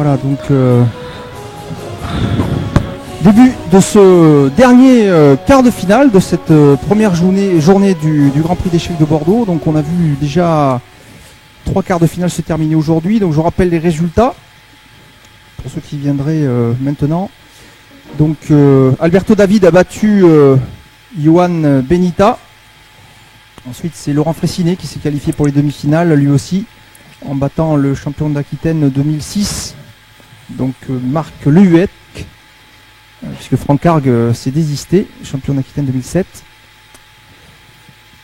Voilà, donc début de ce dernier quart de finale de cette première journée du Grand Prix d'échecs de Bordeaux. Donc on a vu déjà 3 quarts de finale se terminer aujourd'hui. Donc je rappelle les résultats pour ceux qui viendraient maintenant. Donc Alberto David a battu Johan Benita. Ensuite c'est Laurent Fressinet qui s'est qualifié pour les demi-finales lui aussi en battant le champion d'Aquitaine 2006, donc Marc Lehuec, puisque Franck Argue s'est désisté, champion d'Aquitaine 2007.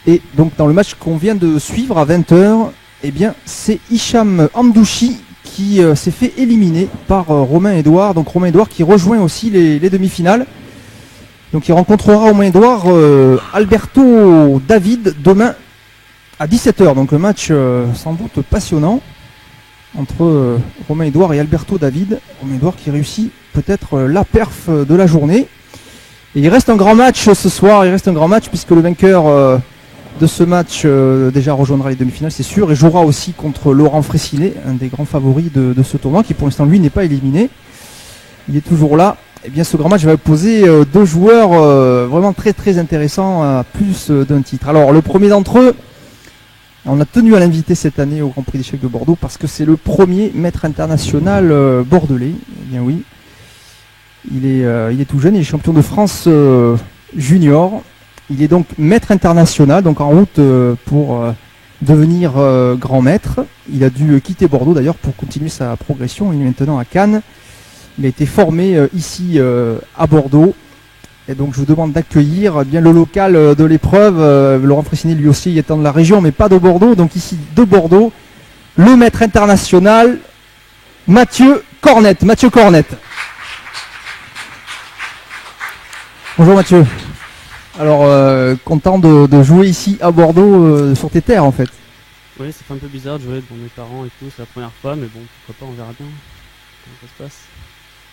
Et donc dans le match qu'on vient de suivre à 20h, eh bien c'est Hicham Amdouchi qui s'est fait éliminer par Romain Edouard. Donc Romain Edouard qui rejoint aussi les demi-finales. Donc il rencontrera Romain Edouard Alberto David demain à 17h. Donc un match sans doute passionnant entre Romain Edouard et Alberto David. Romain Edouard qui réussit peut-être la perf de la journée. Et il reste un grand match ce soir, puisque le vainqueur de ce match déjà rejoindra les demi-finales, c'est sûr, et jouera aussi contre Laurent Fressinet, un des grands favoris de ce tournoi, qui pour l'instant lui n'est pas éliminé. Il est toujours là. Et bien ce grand match va opposer deux joueurs vraiment très très intéressants à plus d'un titre. Alors le premier d'entre eux, on a tenu à l'inviter cette année au Grand Prix d'échecs de Bordeaux parce que c'est le premier maître international bordelais. Eh bien oui, il est tout jeune, il est champion de France junior. Il est donc maître international, donc en route pour devenir grand maître. Il a dû quitter Bordeaux d'ailleurs pour continuer sa progression. Il est maintenant à Cannes. Il a été formé ici à Bordeaux. Et donc je vous demande d'accueillir bien le local de l'épreuve. Laurent Fressinet lui aussi étant de la région, mais pas de Bordeaux. Donc ici de Bordeaux, le maître international Mathieu Cornette. Mathieu Cornette. Bonjour Mathieu. Alors content de jouer ici à Bordeaux sur tes terres en fait. Oui, ça fait un peu bizarre de jouer devant mes parents et tout, c'est la première fois, mais bon, pourquoi pas, on verra bien comment ça se passe.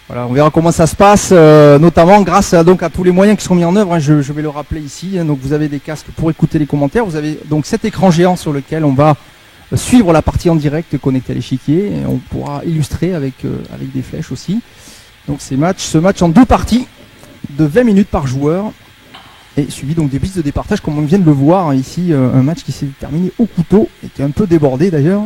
Voilà, on verra comment ça se passe, notamment grâce à tous les moyens qui sont mis en œuvre. Hein, je vais le rappeler ici. Hein, donc vous avez des casques pour écouter les commentaires. Vous avez donc cet écran géant sur lequel on va suivre la partie en direct connectée à l'échiquier. Et on pourra illustrer avec des flèches aussi. Donc ce match en 2 parties de 20 minutes par joueur. Et suivi donc des pistes de départage comme on vient de le voir hein, ici. Un match qui s'est terminé au couteau et qui est un peu débordé d'ailleurs.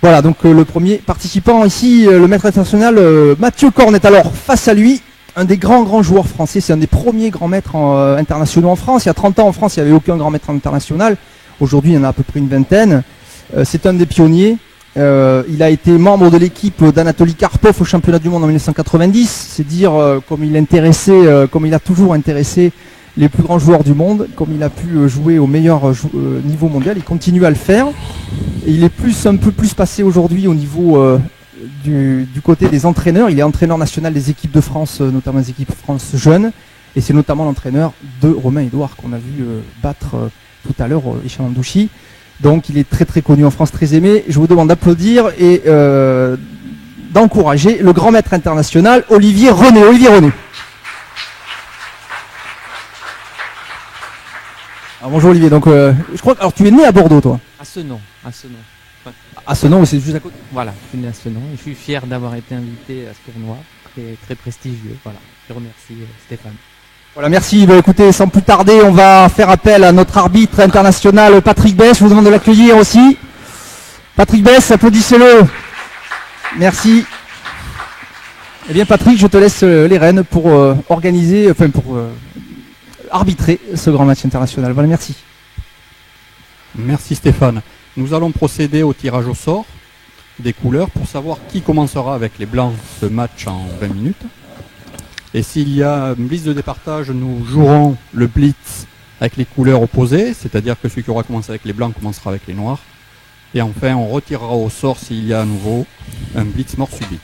Voilà, donc le premier participant ici, le maître international Mathieu Cornette. Alors, face à lui, un des grands joueurs français, c'est un des premiers grands maîtres internationaux en France. Il y a 30 ans en France, il n'y avait aucun grand maître international. Aujourd'hui, il y en a à peu près une vingtaine. C'est un des pionniers. Il a été membre de l'équipe d'Anatoly Karpov au championnat du monde en 1990. C'est dire comme il a toujours intéressé les plus grands joueurs du monde, comme il a pu jouer au meilleur niveau mondial. Il continue à le faire. Et il est un peu plus passé aujourd'hui au niveau du côté des entraîneurs. Il est entraîneur national des équipes de France, notamment des équipes France jeunes. Et c'est notamment l'entraîneur de Romain Edouard qu'on a vu battre tout à l'heure, Hicham Amdouchi. Donc il est très très connu en France, très aimé. Je vous demande d'applaudir et d'encourager le grand maître international Olivier René. Olivier René. Alors, bonjour Olivier, donc je crois que alors, tu es né à Bordeaux toi. À Senon. À Senon, c'est juste à côté. Voilà, je suis né à Senon et je suis fier d'avoir été invité à ce tournoi, très, très prestigieux. Voilà, je remercie Stéphane. Voilà, merci. Bah, écoutez, sans plus tarder, on va faire appel à notre arbitre international Patrick Bess. Je vous demande de l'accueillir aussi. Patrick Bess, applaudissez-le. Merci. Eh bien Patrick, je te laisse les rênes pour arbitrer ce grand match international. Voilà, merci. Merci Stéphane. Nous allons procéder au tirage au sort des couleurs pour savoir qui commencera avec les blancs ce match en 20 minutes. Et s'il y a un blitz de départage, nous jouerons le blitz avec les couleurs opposées, c'est-à-dire que celui qui aura commencé avec les blancs commencera avec les noirs. Et enfin, on retirera au sort s'il y a à nouveau un blitz mort subite.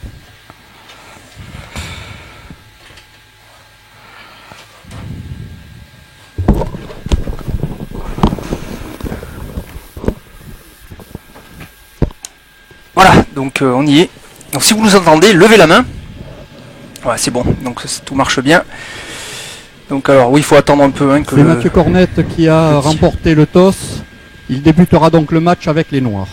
Voilà, donc on y est. Donc si vous nous entendez, levez la main. Voilà, c'est bon, donc tout marche bien. Donc alors oui, il faut attendre un peu. Hein, c'est Mathieu Cornette qui a remporté le toss. Il débutera donc le match avec les noirs.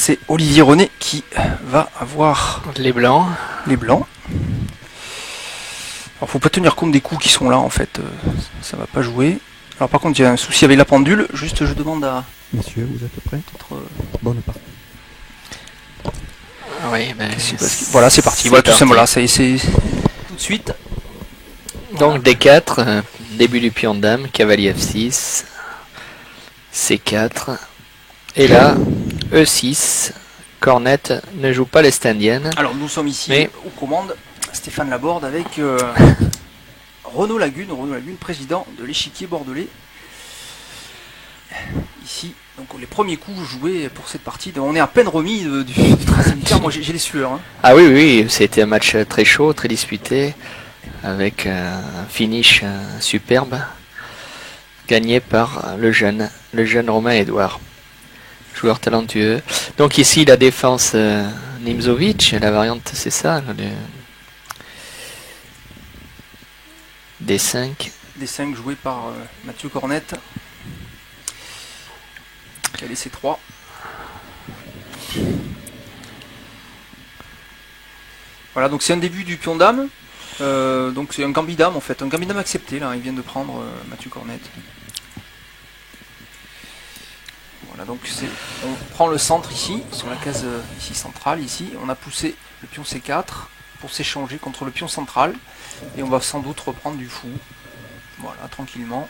c'est Olivier René qui va avoir Les blancs. les blancs. Alors faut pas tenir compte des coups qui sont là en fait, ça va pas jouer. Alors par contre il y a un souci avec la pendule, juste je demande à Messieurs, vous êtes prêts? peut-être, Bonne partie. Oui, ben, voilà c'est parti, voilà tout parti. simplement là, c'est tout de suite. Donc D4, début du pion de dame, cavalier F6, C4, et là, E6, cornette ne joue pas l'Est indienne. Alors nous sommes ici Mais- aux commandes, Stéphane Laborde avec Renaud Lagune, président de l'échiquier bordelais. Ici, donc les premiers coups joués pour cette partie, on est à peine remis du 13e quart, moi j'ai les sueurs. Hein. Ah oui, oui, c'était un match très chaud, très disputé, avec un finish superbe, gagné par le jeune Romain Edouard, joueur talentueux. Donc ici, la défense Nimzovic, la variante c'est ça, D5. Des 5 joués par Mathieu Cornette, qui a laissé 3. Voilà, donc c'est un début du pion dame. Donc c'est un gambit-dame en fait, un gambit-dame accepté là, il vient de prendre Mathieu Cornette. Voilà, donc on prend le centre ici, sur la case ici centrale, ici, on a poussé le pion C4 pour s'échanger contre le pion central, et on va sans doute reprendre du fou. Voilà, tranquillement.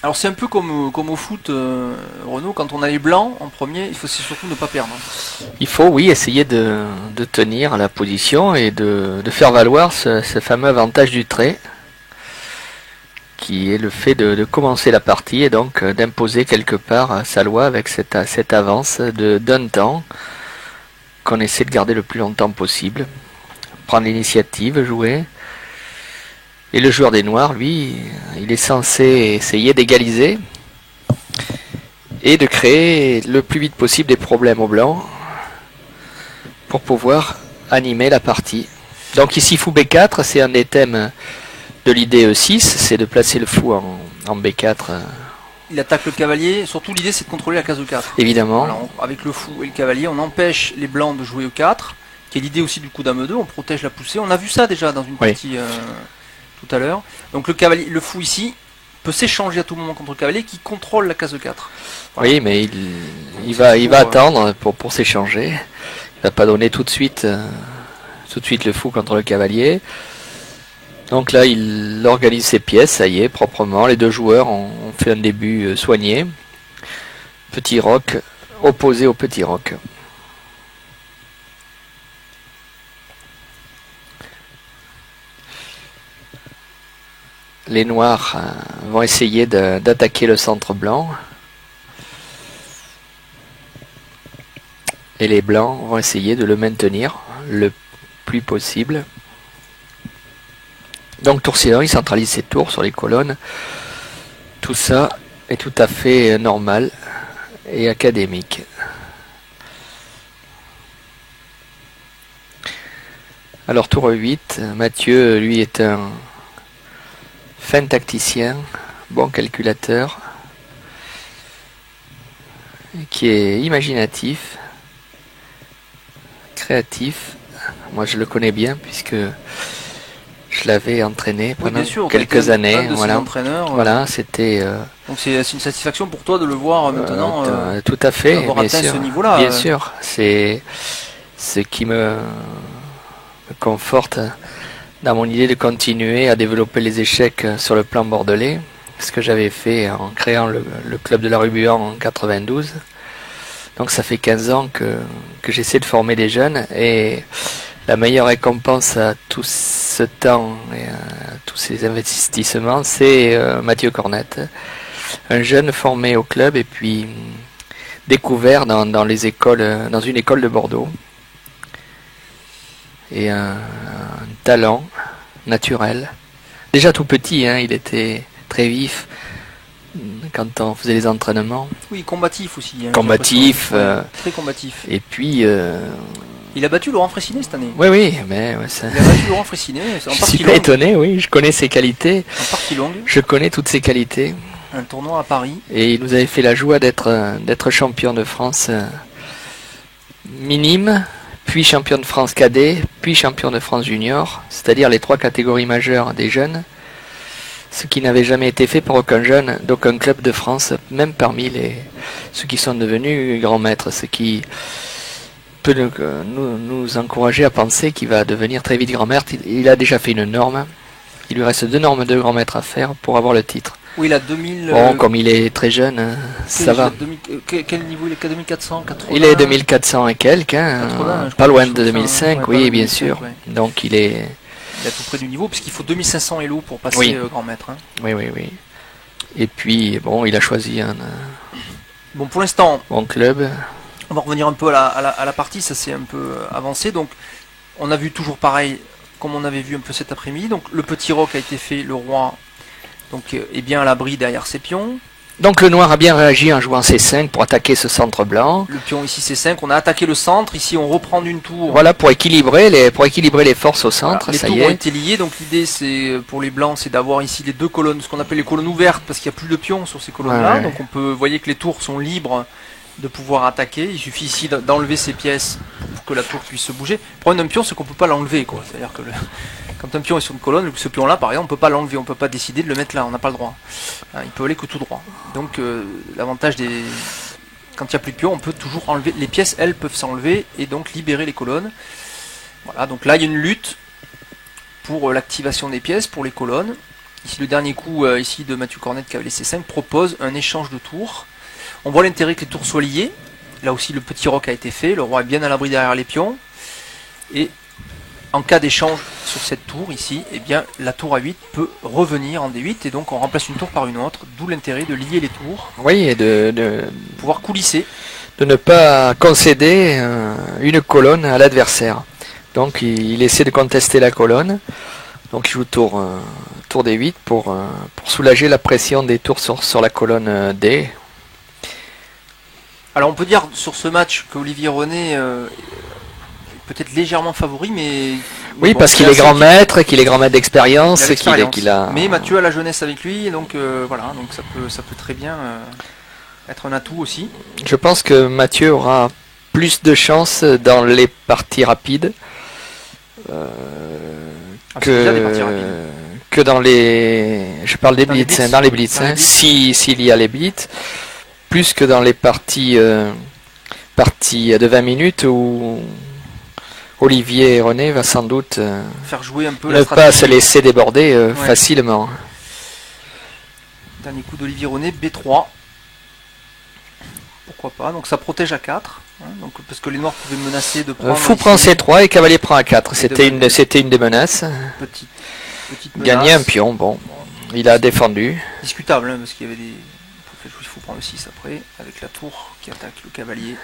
Alors c'est un peu comme au foot, Renaud, quand on a les blancs en premier, il faut surtout ne pas perdre. Il faut, oui, essayer de tenir la position et de faire valoir ce fameux avantage du trait, qui est le fait de commencer la partie et donc d'imposer quelque part sa loi avec cette avance d'un temps qu'on essaie de garder le plus longtemps possible. Prendre l'initiative, jouer. Et le joueur des Noirs, lui, il est censé essayer d'égaliser et de créer le plus vite possible des problèmes aux Blancs pour pouvoir animer la partie. Donc ici, fou B4, c'est un des thèmes de l'idée E6, c'est de placer le fou en B4. Il attaque le cavalier, surtout l'idée c'est de contrôler la case E4. Évidemment. Voilà, avec le fou et le cavalier, on empêche les blancs de jouer E4, qui est l'idée aussi du coup dame E2, on protège la poussée. On a vu ça déjà dans une partie tout à l'heure. Donc le cavalier, le fou ici peut s'échanger à tout moment contre le cavalier qui contrôle la case E4. Voilà. Oui, mais il va attendre pour s'échanger. Il va pas donner tout de suite le fou contre le cavalier. Donc là, il organise ses pièces, ça y est, proprement. Les deux joueurs ont fait un début soigné. Petit roc opposé au petit roc. Les noirs vont essayer d'attaquer le centre blanc. Et les blancs vont essayer de le maintenir le plus possible. Donc Tourcidon, il centralise ses tours sur les colonnes. Tout ça est tout à fait normal et académique. Alors tour 8, Mathieu, lui, est un fin tacticien, bon calculateur, qui est imaginatif, créatif. Moi je le connais bien puisque je l'avais entraîné pendant quelques années. Voilà, c'était. Donc c'est une satisfaction pour toi de le voir maintenant. Tout à fait. Avoir atteint ce niveau-là. Bien sûr, c'est ce qui me conforte dans mon idée de continuer à développer les échecs sur le plan bordelais, ce que j'avais fait en créant le club de la rue Buan en 92. Donc ça fait 15 ans que j'essaie de former des jeunes, et la meilleure récompense à tout ce temps et à tous ces investissements, c'est Mathieu Cornette, un jeune formé au club et puis découvert dans les écoles, dans une école de Bordeaux, et un talent naturel. Déjà tout petit, hein, il était très vif quand on faisait les entraînements. Oui, combatif aussi. Hein, combatif. Très combatif. Et puis... il a battu Laurent Fraissinet cette année. Oui, mais... Ouais, ça... Il a battu Laurent Fraissinet en je partie suis pas étonné, oui, je connais ses qualités. En partie longue. Je connais toutes ses qualités. Un tournoi à Paris. Et il nous avait fait la joie d'être champion de France minime, puis champion de France cadet, puis champion de France junior, c'est-à-dire les 3 catégories majeures des jeunes, ce qui n'avait jamais été fait par aucun jeune d'aucun club de France, même parmi ceux qui sont devenus grands maîtres, ce qui peut nous encourager à penser qu'il va devenir très vite grand maître. Il a déjà fait une norme, il lui reste 2 normes de grand maître à faire pour avoir le titre. Oui, il a 2000. Bon, comme il est très jeune, ça va. Quel niveau il est? 2400, 80? Il est 2400 et quelques, 80, pas loin de ça, 2005, ouais, oui, pas bien 2005, sûr. ouais. Donc il est... Il est à tout près du niveau, puisqu'il faut 2500 Elo pour passer Oui. grand maître. Hein. Oui, oui, oui. Et puis, bon, il a choisi un Bon, pour l'instant, bon club. on va revenir un peu à la partie, ça s'est un peu avancé. Donc, on a vu toujours pareil, comme on avait vu un peu cet après-midi. Donc, le petit roc a été fait, le roi donc, est bien à l'abri derrière ses pions. Donc le noir a bien réagi en jouant C5 pour attaquer ce centre blanc. Le pion ici C5, on a attaqué le centre, ici on reprend d'une tour. Voilà, pour équilibrer les forces au centre, Voilà, ça les y tours ont est. été liés, donc l'idée c'est pour les blancs c'est d'avoir ici les 2 colonnes, ce qu'on appelle les colonnes ouvertes parce qu'il n'y a plus de pions sur ces colonnes-là. Ouais. Donc on peut, vous voyez que les tours sont libres de pouvoir attaquer. Il suffit ici d'enlever ces pièces pour que la tour puisse se bouger. Le problème d'un pion c'est qu'on peut pas l'enlever, quoi. C'est-à-dire que quand un pion est sur une colonne, ce pion-là par exemple on peut pas l'enlever, on peut pas décider de le mettre là, on n'a pas le droit. Hein, il peut aller que tout droit. Donc l'avantage quand il n'y a plus de pions, on peut toujours enlever. Les pièces, elles, peuvent s'enlever et donc libérer les colonnes. Voilà, donc là il y a une lutte pour l'activation des pièces, pour les colonnes. Ici le dernier coup ici de Mathieu Cornette qui avait laissé 5 propose un échange de tours. On voit l'intérêt que les tours soient liées. Là aussi le petit roc a été fait, le roi est bien à l'abri derrière les pions. Et en cas d'échange sur cette tour ici, eh bien la tour A8 peut revenir en D8 et donc on remplace une tour par une autre, d'où l'intérêt de lier les tours, Oui, et de pouvoir coulisser. ne pas concéder une colonne à l'adversaire. Donc il essaie de contester la colonne. Donc il joue tour D8 pour soulager la pression des tours sur la colonne D. Alors on peut dire sur ce match que Olivier René est peut-être légèrement favori, mais Oui, bon, parce qu'il est assez grand équilibré. maître, qu'il est grand maître d'expérience, Il a l'expérience. qu'il a... Mais Mathieu a la jeunesse avec lui, et donc voilà, donc ça peut très bien être un atout aussi. Je pense que Mathieu aura plus de chance dans les parties rapides Ah, c'est déjà des parties rapides. que dans les... Je parle des Dans les blitz, blitz. dans les blitz, Dans les hein, blitz. s'il y a les blitz, plus que dans les parties de 20 minutes où Olivier et René va sans doute Faire jouer un peu ne la pas se stratégie. laisser déborder Ouais. facilement. Dernier coup d'Olivier René, B3. Pourquoi pas, donc ça protège à 4. Hein, donc, parce que les noirs pouvaient menacer de prendre... Fou ici prend C3 et cavalier prend A4. C'était de- une des menaces. petite Gagner un menace. pion, bon. Il a défendu. Discutable, hein, parce qu'il y avait des... Il faut prendre le 6 après, avec la tour qui attaque le cavalier.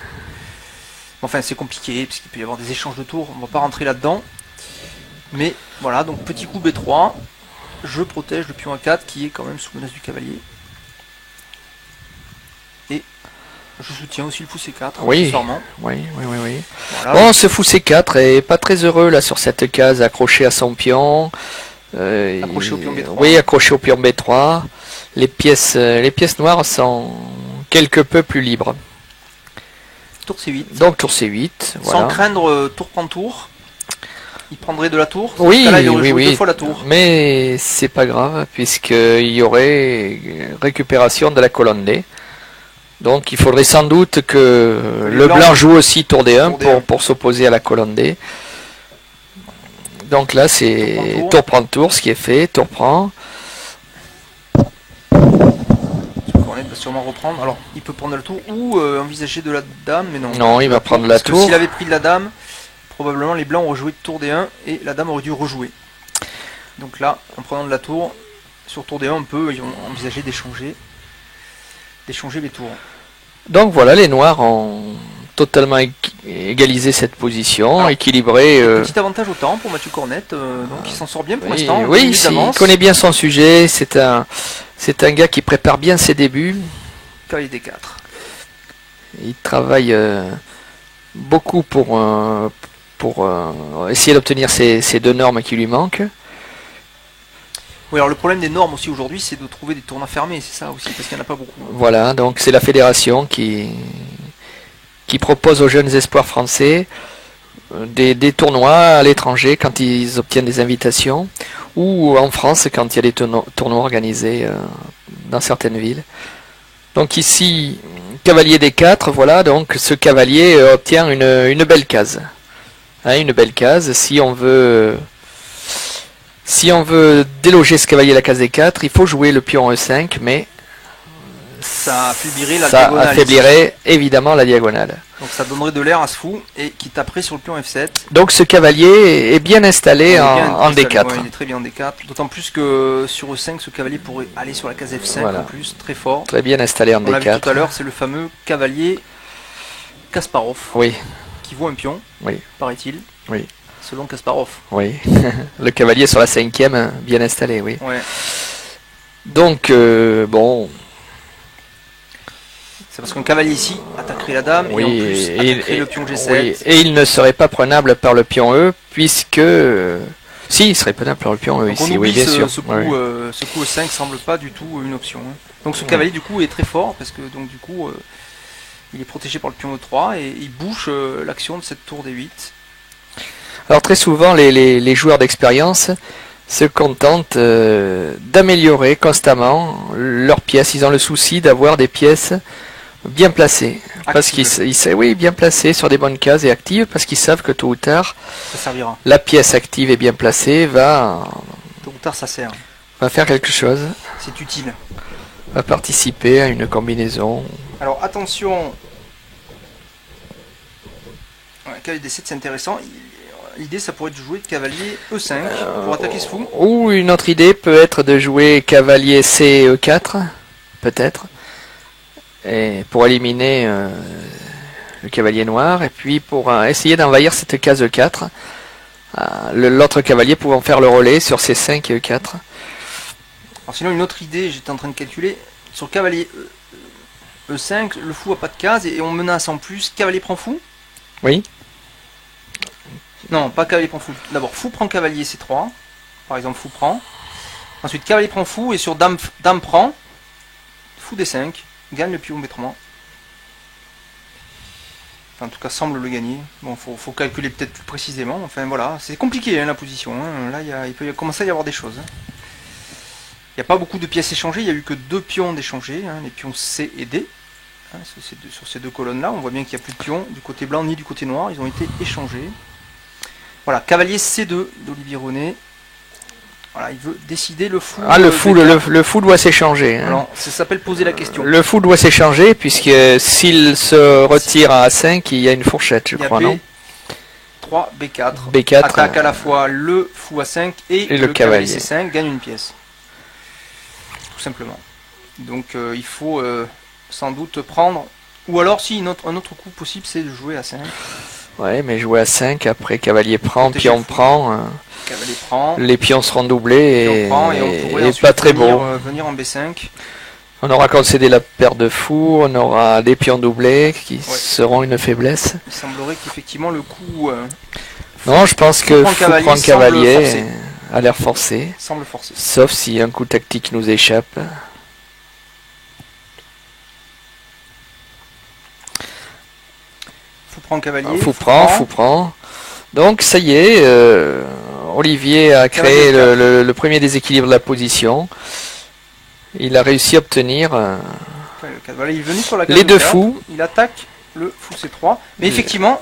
Enfin, c'est compliqué, parce qu'il peut y avoir des échanges de tours, on va pas rentrer là-dedans. Mais voilà, donc petit coup B3, je protège le pion A4 qui est quand même sous menace du cavalier. Et je soutiens aussi le fou C4, Oui. accessoirement. Oui. Voilà. Bon, ce fou C4 est pas très heureux là sur cette case, accroché à son pion. Accroché au pion B3. Oui, accroché au pion B3. Les pièces noires sont quelque peu plus libres. Tour C8. Donc tour C8, voilà. Sans craindre tour prend tour. Il prendrait de la tour. Dans Oui, ce cas-là, il aurait oui, joué oui. 2 fois la tour. Mais c'est pas grave, puisqu'il y aurait récupération de la colonne D. Donc il faudrait sans doute que Les le blancs blanc joue aussi tour D1 tour D1. pour s'opposer à la colonne D. Donc là c'est Tour tour prend tour, ce qui est fait, tour prend. On va sûrement reprendre. Alors, il peut prendre la tour ou envisager de la dame, mais non. Non, il va prendre la Parce que tour. s'il avait pris de la dame, probablement les blancs auraient joué tour D1 et la dame aurait dû rejouer. Donc là, en prenant de la tour, sur tour D1, on peut envisager d'échanger les tours. Donc voilà, les noirs ont totalement égalisé cette position, Alors, équilibré. Petit avantage au temps pour Mathieu Cornette, donc il s'en sort bien pour Oui, l'instant. 2 oui, minutes il d'avance. connaît bien son sujet. C'est un gars qui prépare bien ses débuts. Cavalier D4. Il travaille beaucoup pour essayer d'obtenir ces 2 normes qui lui manquent. Oui, alors le problème des normes aussi aujourd'hui, c'est de trouver des tournois fermés, c'est ça aussi, parce qu'il n'y en a pas beaucoup. Voilà, donc c'est la fédération qui propose aux jeunes espoirs français des tournois à l'étranger quand ils obtiennent des invitations, ou en France quand il y a des tournois organisés dans certaines villes. Donc ici, cavalier des 4, voilà, donc ce cavalier obtient une belle case. Hein, une belle case. Si on veut déloger ce cavalier à la case des 4, il faut jouer le pion E5, mais Ça affaiblirait la ça diagonale. affaiblirait évidemment la diagonale. Donc ça donnerait de l'air à ce fou et qui taperait sur le pion F7. Donc ce cavalier est bien installé Il est en, bien en installé, D4. ouais, il est très bien en D4. D'autant plus que sur E5, ce cavalier pourrait aller sur la case F5 Voilà. en plus, très fort. Très bien installé en On l'a vu tout à D4. l'heure, c'est le fameux cavalier Kasparov Oui, qui vaut un pion, oui, paraît-il. oui, Selon Kasparov. oui. Le cavalier sur la 5e, bien installé, oui. Ouais. Donc, bon, C'est parce qu'un cavalier ici attaquerait la dame oui, et en plus attaquerait le pion G7. oui, et il ne serait pas prenable par le pion E, puisque... si, il serait prenable par le pion E Donc on ici, oublie oui, bien ce, sûr. ce coup, Oui. ce coup E5 semble pas du tout une option. Hein. Donc ce Ouais. cavalier du coup est très fort parce que donc du coup il est protégé par le pion E3 et il bouche l'action de cette tour D8. Alors très souvent, les joueurs d'expérience se contentent d'améliorer constamment leurs pièces. Ils ont le souci d'avoir des pièces bien placées. Parce qu'ils oui, bien placées sur des bonnes cases et actives, parce qu'ils savent que tôt ou tard, Ça servira. la pièce active et bien placée va Tôt ou tard ça sert. faire quelque chose, C'est utile. va participer à une combinaison. Alors attention. Ouais, cavalier D7 c'est intéressant. L'idée ça pourrait être de jouer de cavalier E5 pour attaquer ce fou. Ou une autre idée peut être de jouer cavalier C E4, peut-être, et pour éliminer le cavalier noir, et puis pour essayer d'envahir cette case E4, l'autre cavalier pouvant faire le relais sur C5 et E4. Alors sinon une autre idée, j'étais en train de calculer, sur cavalier E5, le fou a pas de case et on menace en plus, cavalier prend fou. Oui. Non, pas cavalier prend fou. D'abord, fou prend cavalier C3. Par exemple, fou prend. Ensuite, cavalier prend fou. Et sur dame prend. Fou D5. Gagne le pion B3. Enfin, en tout cas, semble le gagner. Bon, faut calculer peut-être plus précisément. Enfin, voilà. C'est compliqué, hein, la position. Hein. Là, il peut commencer à y avoir des choses. Hein. Il n'y a pas beaucoup de pièces échangées. Il n'y a eu que 2 pions d'échanger. Hein, les pions C et D. Hein, sur ces 2 colonnes-là, on voit bien qu'il n'y a plus de pions du côté blanc ni du côté noir. Ils ont été échangés. Voilà, cavalier C2 d'Olivier René. Voilà, il veut décider le fou. Le fou doit s'échanger. Hein. Alors, ça s'appelle poser la question. Le fou doit s'échanger, puisque s'il se retire à A5, il y a une fourchette, je Il y a crois, non B3, B4. B4. Attaque à la fois le fou A5 et le cavalier C5, gagne une pièce. Tout simplement. Donc il faut sans doute prendre. Ou alors, si un autre coup possible, c'est de jouer A5. Ouais, mais jouer à 5, après cavalier prend, Protéger pion le fou. prend, Cavalier prend. les pions seront doublés Pion prend et on pourrait et ensuite pas très venir, beau. venir en B5. On aura concédé la paire de fous, on aura des pions doublés qui seront une faiblesse. Il semblerait qu'effectivement le coup Non, je pense que prend fou cavalier prend semble cavalier forcé. a l'air forcé, semble forcer. sauf si un coup tactique nous échappe. Fou prend cavalier. Fou prend. Donc ça y est, Olivier a créé le premier déséquilibre de la position. Il a réussi à obtenir Voilà, il est venu sur la case les deux E4, fous. Il attaque le fou C3. Mais effectivement,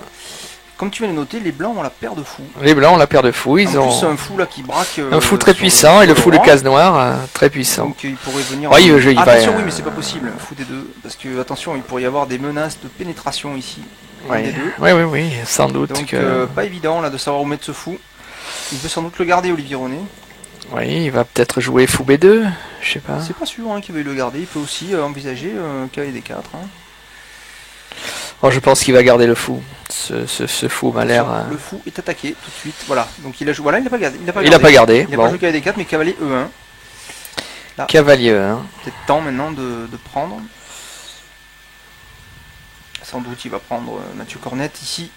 comme tu viens de noter, les blancs ont la paire de fous. Les blancs ont la paire de fous. Ils En ont plus, un fou là qui braque. un fou très sur puissant et le fou de roi. case noire très puissant. Donc il pourrait venir. Ouais, il va- Attention, oui, mais c'est pas possible. Fou des deux, parce que attention, il pourrait y avoir des menaces de pénétration ici. Oui, Des deux. oui, sans doute Donc que. pas évident là de savoir où mettre ce fou. Il veut sans doute le garder, Olivier René. Oui, il va peut-être jouer fou B2, je sais pas. C'est pas sûr hein, qu'il veuille le garder. Il peut aussi envisager cavalier D4. Hein. Oh, je pense qu'il va garder le fou. Ce fou m'a l'air. Le fou est attaqué tout de suite. Voilà. Donc il a joué. Voilà, il n'a pas gardé. Il a pas gardé. Il n'a Bon. pas joué cavalier D4, mais cavalier E1. Cavalier, hein. Peut-être temps maintenant de prendre. Sans doute il va prendre Mathieu Cornette ici.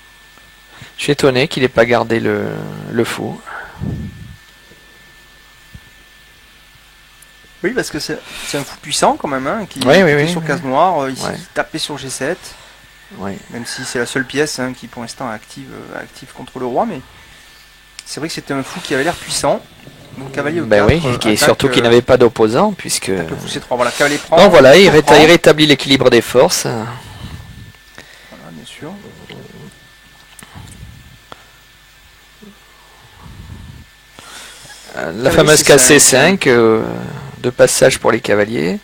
Je suis étonné qu'il ait pas gardé le fou. Oui, parce que c'est un fou puissant quand même, hein, qui Oui, oui, était oui, sur oui. case noire, ici Ouais. qui tapait sur G7, Oui. même si c'est la seule pièce hein, qui pour l'instant est active contre le roi, mais c'est vrai que c'était un fou qui avait l'air puissant. Donc cavalier au Ben 4, oui, et surtout qu'il n'avait pas d'opposant, puisque... le fou C3, voilà, cavalier prend. Donc voilà, il fou prend. rétablit l'équilibre des forces. Voilà, bien sûr. La Cavalier fameuse C5, case C5, de passage pour les cavaliers.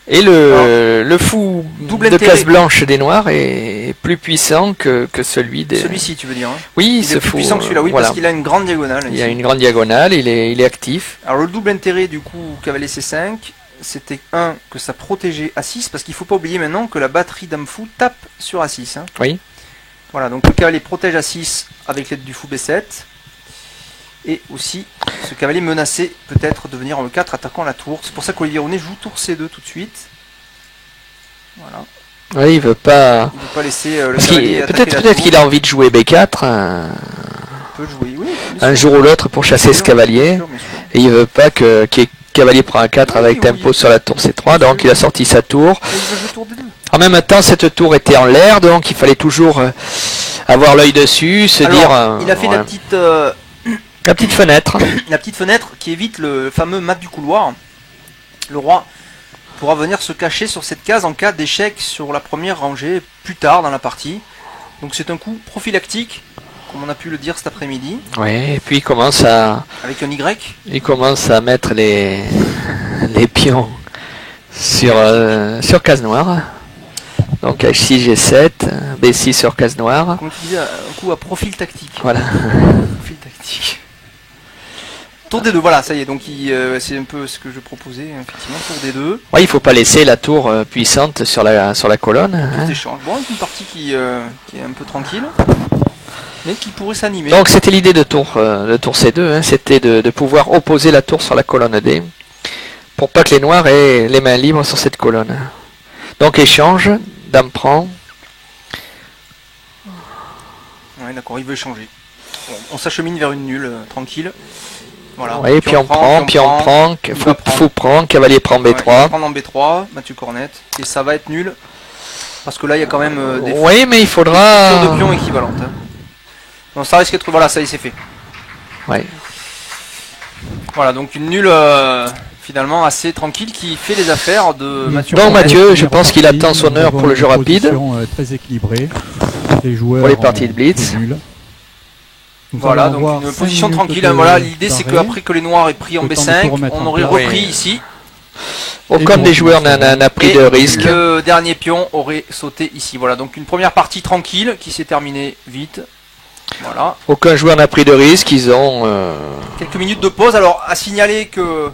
Et le fou double de intérêt. case blanche des noirs est plus puissant que celui des... Celui-ci, tu veux dire hein. Oui, Il ce est plus fou, puissant que celui-là, oui, voilà. parce qu'il a une grande diagonale. Il ici. a une grande diagonale, il est actif. Alors le double intérêt du coup cavalier C5, c'était que ça protégeait A6, parce qu'il faut pas oublier maintenant que la batterie dame fou tape sur A6. Hein. Oui. Voilà, donc le cavalier protège A6 avec l'aide du fou B7. Et aussi, ce cavalier menacé peut-être de venir en E4 attaquant la tour. C'est pour ça qu'Olivier Ronet joue tour C2 tout de suite. Voilà. Oui, il veut pas... Il ne veut pas laisser le Parce cavalier qu'il- attaquer la Peut-être tour. qu'il a envie de jouer B4 Il peut jouer, oui. bien un sûr. jour ou l'autre pour chasser Bien ce sûr, cavalier. bien sûr, bien sûr. Et il veut pas qu'il y ait cavalier prend un 4 Oui, avec oui, tempo oui. sur la tour C3, donc il a sorti sa tour. Et il veut jouer tour D2. En même temps, cette tour était en l'air, donc il fallait toujours avoir l'œil dessus, se Alors, dire... il a fait ouais. la petite fenêtre. la petite fenêtre qui évite le fameux mat du couloir. Le roi pourra venir se cacher sur cette case en cas d'échec sur la première rangée plus tard dans la partie. Donc c'est un coup prophylactique, comme on a pu le dire cet après-midi, Ouais, et puis avec un Y. il commence à mettre les pions sur case noire. Donc H6, G7, B6 sur case noire. Comme tu disais, un coup à profil tactique. Voilà. Profil tactique. Tour D2, voilà, ça y est, donc c'est un peu ce que je proposais, effectivement, tour D2. Ouais, il faut pas laisser la tour puissante sur la colonne. hein. Tout échange. Bon, c'est une partie qui est un peu tranquille, mais qui pourrait s'animer. Donc c'était l'idée de tour C2, hein, c'était de pouvoir opposer la tour sur la colonne D, pour pas que les noirs aient les mains libres sur cette colonne. Donc échange, dame prend, Ouais, d'accord, il veut échanger. Bon, on s'achemine vers une nulle, tranquille. Voilà. ouais, puis on prend, Il fou, va prendre. fou prend, cavalier prend Ouais, il B3. va prendre en B3, Mathieu Cornette, et ça va être nul. Parce que là, il y a quand même des Oui, mais il tours de faudra... pion équivalentes. Hein. Donc ça risque d'être... Voilà, ça y est, c'est fait. Ouais. Voilà, donc une nulle finalement assez tranquille qui fait les affaires de Mathieu Donc Cornette. Mathieu, je pense qu'il attend son Nous heure avons pour le une jeu rapide. position, très équilibrée. Les joueurs Pour les parties de blitz. ont nul. Nous Voilà, allons avoir donc une 5 position minutes tranquille. de hein, voilà, l'idée c'est d'arrêt. qu'après que les noirs aient pris en Le temps de B5, tout remettre on en aurait place. repris Oui. ici. Aucun des joueurs n'a pris Et de risque. le dernier pion aurait sauté ici. Voilà, donc une première partie tranquille qui s'est terminée vite. Voilà. Aucun joueur n'a pris de risque. Ils ont... Quelques minutes de pause. Alors, à signaler que